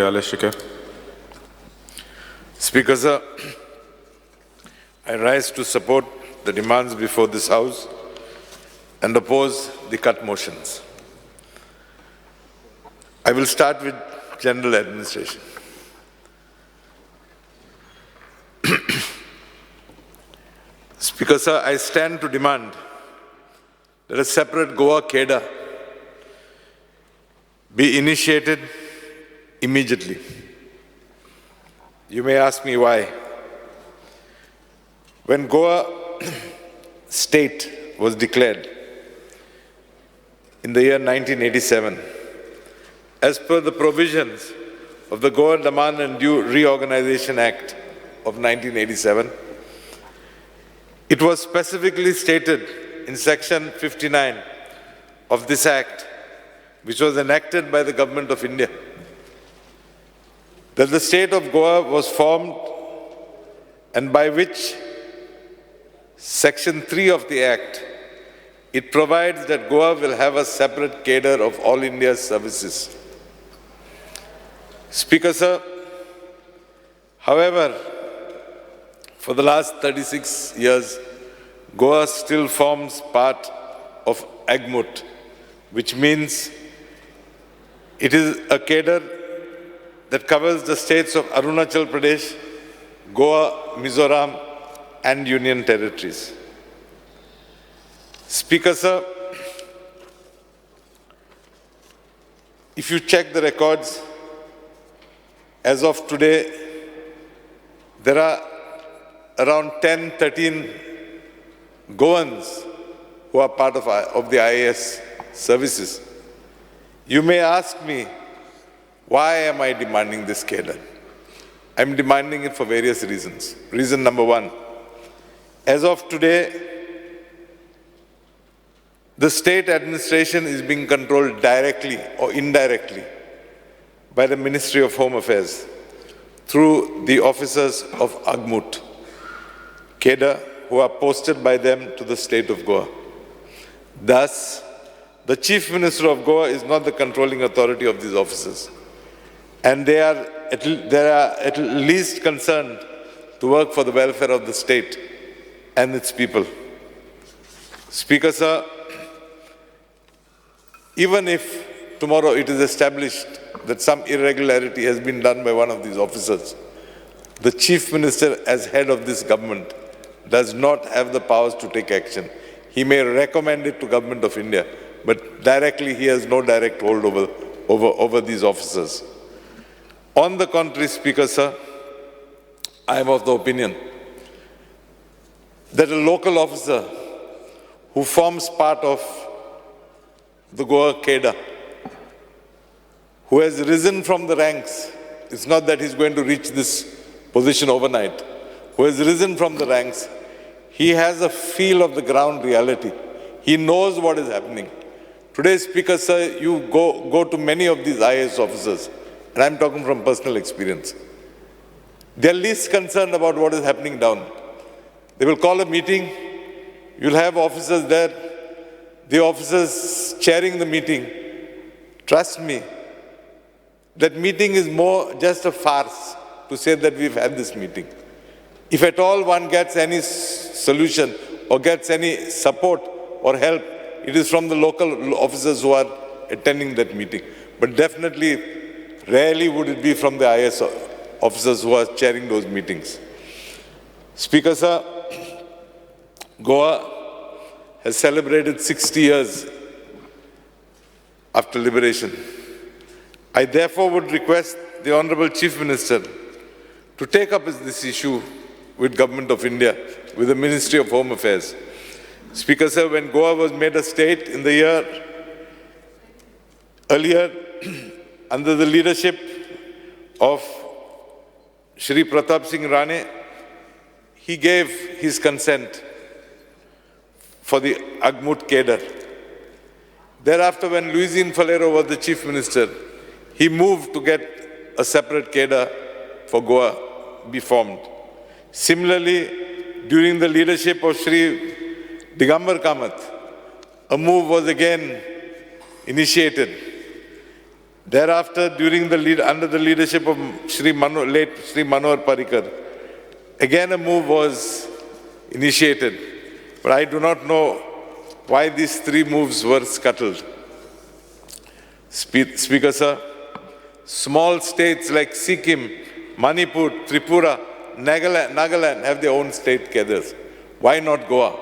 Alexio. Speaker, sir, I rise to support the demands before this House and oppose the cut motions. I will start with general administration. Speaker, sir, I stand to demand that a separate Goa cadre be initiated immediately. You may ask me why. When Goa state was declared in the year 1987, as per the provisions of the Goa Demand and Due Reorganization Act of 1987, it was specifically stated in Section 59 of this Act, which was enacted by the Government of India, that the state of Goa was formed, and by which Section 3 of the Act, it provides that Goa will have a separate cadre of all India's services. Speaker, sir, however, for the last 36 years, Goa still forms part of AGMUT, which means it is a cadre that covers the states of Arunachal Pradesh, Goa, Mizoram, and Union Territories. Speaker, sir, if you check the records, as of today, there are around 10, 13 Goans who are part of the IAS services. You may ask me, why am I demanding this cadre? I'm demanding it for various reasons. Reason number one, as of today, the state administration is being controlled directly or indirectly by the Ministry of Home Affairs through the officers of AGMUT, cadre who are posted by them to the state of Goa. Thus, the Chief Minister of Goa is not the controlling authority of these officers, and they are at least concerned to work for the welfare of the state and its people. Speaker, sir, even if tomorrow it is established that some irregularity has been done by one of these officers, the Chief Minister, as head of this government, does not have the powers to take action. He may recommend it to Government of India, but directly he has no direct hold over these officers. On the contrary, Speaker, sir, I am of the opinion that a local officer who forms part of the Goa cadre, who has risen from the ranks, it's not that he's going to reach this position overnight, who has risen from the ranks, he has a feel of the ground reality. He knows what is happening. Today, Speaker, sir, you go to many of these IAS officers, and I'm talking from personal experience. They're least concerned about what is happening down. They will call a meeting, you'll have officers there, the officers chairing the meeting. Trust me, that meeting is more just a farce to say that we've had this meeting. If at all one gets any solution or gets any support or help, it is from the local officers who are attending that meeting. But definitely, rarely would it be from the IS officers who are chairing those meetings. Speaker, sir, Goa has celebrated 60 years after liberation. I therefore would request the Honorable Chief Minister to take up this issue with Government of India, with the Ministry of Home Affairs. Speaker, sir, when Goa was made a state in the year earlier, under the leadership of Shri Pratap Singh Rane, he gave his consent for the AGMUT cadre. Thereafter, when Luizine Falero was the Chief Minister, he moved to get a separate cadre for Goa be formed. Similarly, during the leadership of Shri Digambar Kamath, a move was again initiated Thereafter, under the leadership of late Shri Manohar Parrikar, again a move was initiated, but I do not know why these 3 moves were scuttled. Speaker sir, small states like Sikkim, Manipur, Tripura, Nagaland have their own state cadres. Why not Goa?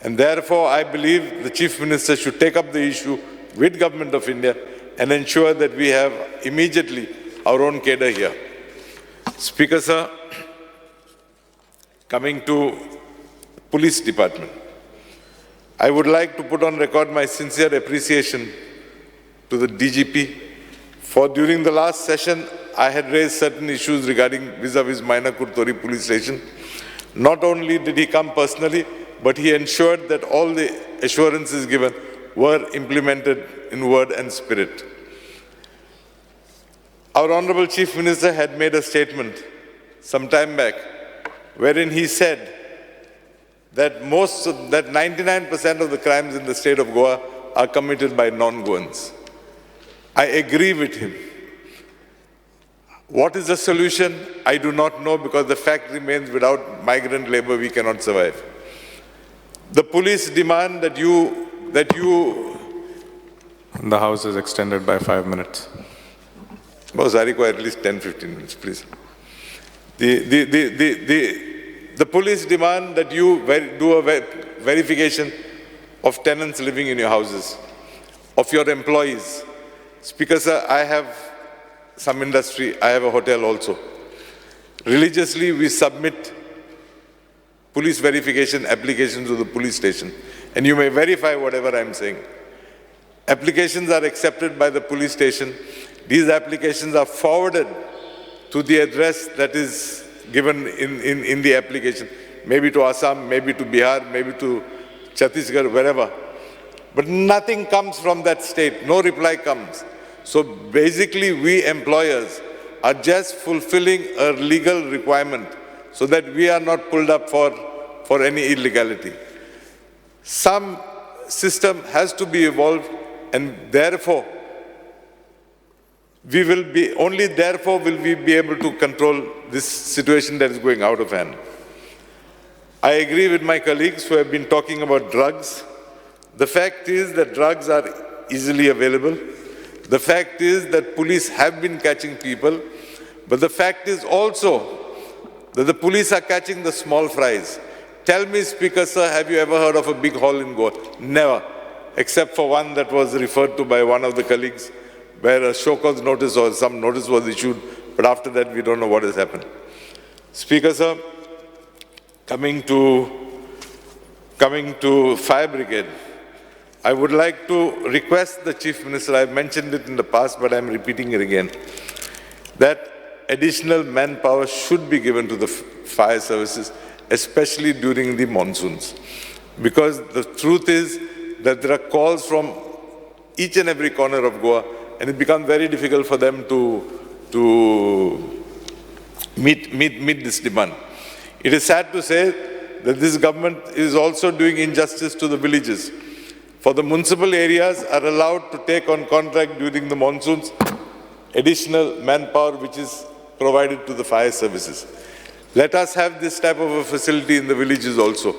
And therefore, I believe the Chief Minister should take up the issue with Government of India and ensure that we have immediately our own cadre here. Speaker sir, coming to Police Department, I would like to put on record my sincere appreciation to the DGP for during the last session I had raised certain issues regarding vis-a-vis Mainakur police station. Not only did he come personally, but he ensured that all the assurances given were implemented in word and spirit. Our Honorable Chief Minister had made a statement some time back wherein he said that 99% of the crimes in the state of Goa are committed by non-Goans. I agree with him. What is the solution? I do not know, because the fact remains without migrant labor we cannot survive. The police demand that you... The House is extended by 5 minutes. Boss, I require at least 10-15 minutes, please. The police demand that you do a verification of tenants living in your houses, of your employees. Speaker sir, I have some industry, I have a hotel also. Religiously, we submit police verification applications to the police station, and you may verify whatever I'm saying. Applications are accepted by the police station. These applications are forwarded to the address that is given in the application, maybe to Assam, maybe to Bihar, maybe to Chhattisgarh, wherever. But nothing comes from that state, no reply comes. So basically, we employers are just fulfilling a legal requirement so that we are not pulled up for any illegality. Some system has to be evolved, and therefore, only therefore will we be able to control this situation that is going out of hand. I agree with my colleagues who have been talking about drugs. The fact is that drugs are easily available. The fact is that police have been catching people. But the fact is also that the police are catching the small fries. Tell me, Speaker sir, have you ever heard of a big haul in Goa? Never, except for one that was referred to by one of the colleagues, where a show cause notice or some notice was issued, but after that we don't know what has happened. Speaker sir, coming to Fire Brigade, I would like to request the Chief Minister, I've mentioned it in the past, but I'm repeating it again, that additional manpower should be given to the fire services, especially during the monsoons. Because the truth is that there are calls from each and every corner of Goa, and it becomes very difficult for them to meet this demand. It is sad to say that this government is also doing injustice to the villages. For the municipal areas are allowed to take on contract during the monsoons, additional manpower which is provided to the fire services. Let us have this type of a facility in the villages also.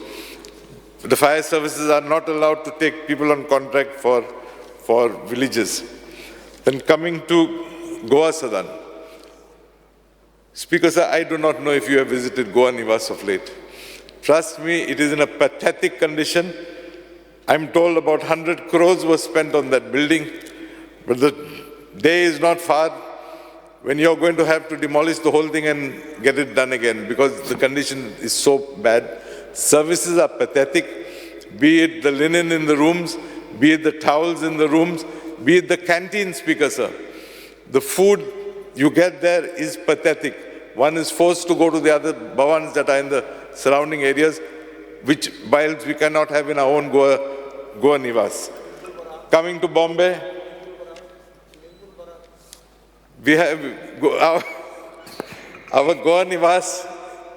The fire services are not allowed to take people on contract for villages. Then coming to Goa Sadan. Speaker sir, I do not know if you have visited Goa Nivas of late. Trust me, it is in a pathetic condition. I'm told about 100 crores was spent on that building, but the day is not far when you're going to have to demolish the whole thing and get it done again, because the condition is so bad. Services are pathetic, be it the linen in the rooms, be it the towels in the rooms, be it the canteen, Speaker sir. The food you get there is pathetic. One is forced to go to the other bhavans that are in the surrounding areas, which whilst we cannot have in our own Goa Nivas. Coming to Bombay, we have our Goa Nivas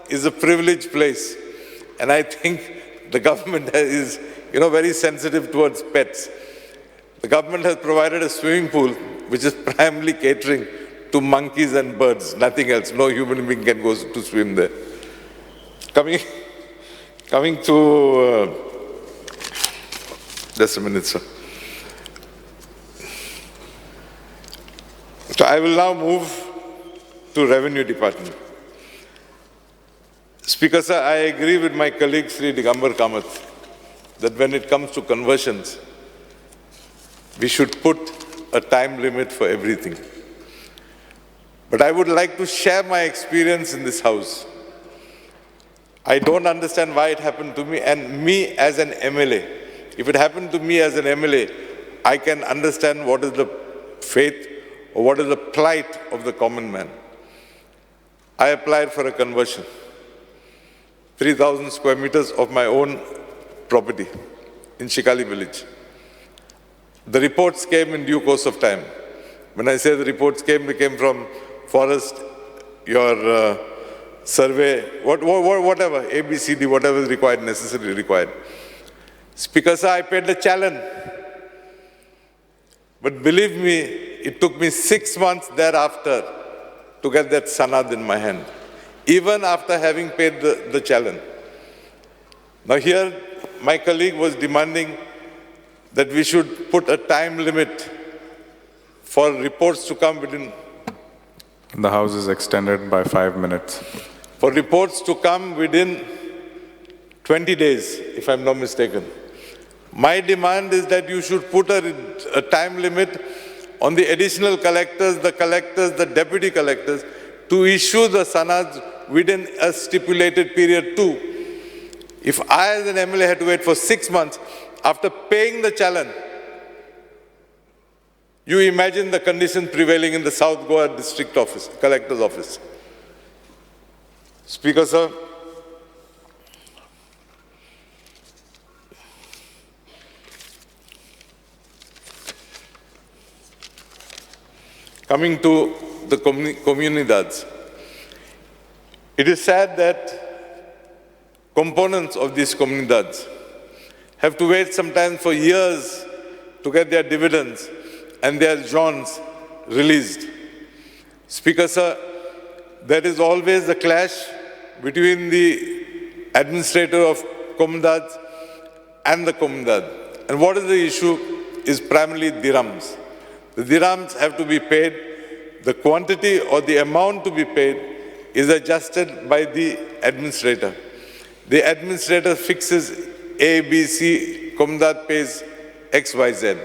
is a privileged place, and I think the government is very sensitive towards pets. The government has provided a swimming pool which is primarily catering to monkeys and birds, nothing else. No human being can go to swim there. Coming to, just a minute, sir. So I will now move to Revenue Department. Speaker, sir, I agree with my colleague Sri Digambar Kamath that when it comes to conversions, we should put a time limit for everything. But I would like to share my experience in this house. I don't understand why it happened to me, and me as an MLA. If it happened to me as an MLA, I can understand what is the faith or what is the plight of the common man. I applied for a conversion, 3,000 square meters of my own property in Shikali village. The reports came in due course of time. When I say the reports came, they came from forest, your survey, whatever, ABCD, whatever is required, necessarily required. Speaker, sir, I paid the challenge. But believe me, it took me 6 months thereafter to get that sanad in my hand, even after having paid the challenge. Now here, my colleague was demanding that we should put a time limit for reports to come within. The House is extended by 5 minutes. For reports to come within 20 days, if I'm not mistaken. My demand is that you should put a time limit on the additional collectors, the deputy collectors, to issue the sanads within a stipulated period too. If I as an MLA had to wait for 6 months after paying the challenge, you imagine the conditions prevailing in the South Goa district office, collector's office. Speaker, sir, coming to the comunidades, it is sad that components of these comunidades have to wait sometimes for years to get their dividends and their joins released. Speaker, sir, there is always a clash between the administrator of comunidades and the comunidad. And what is the issue is primarily dirhams. The dirhams have to be paid. The quantity or the amount to be paid is adjusted by the administrator. The administrator fixes A, B, C, comunidad pays X, Y, Z.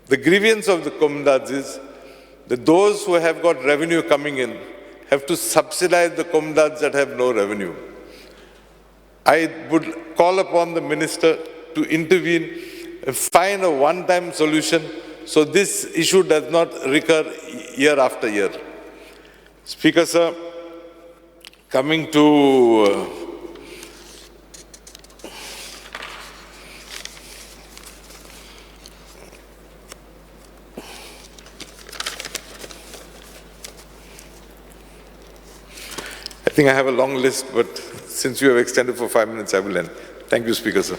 The grievance of the comunidades is that those who have got revenue coming in have to subsidize the comunidades that have no revenue. I would call upon the minister to intervene and find a one-time solution so this issue does not recur year after year. Speaker, sir, coming to I think I have a long list, but since you have extended for 5 minutes, I will end. Thank you, Speaker, sir.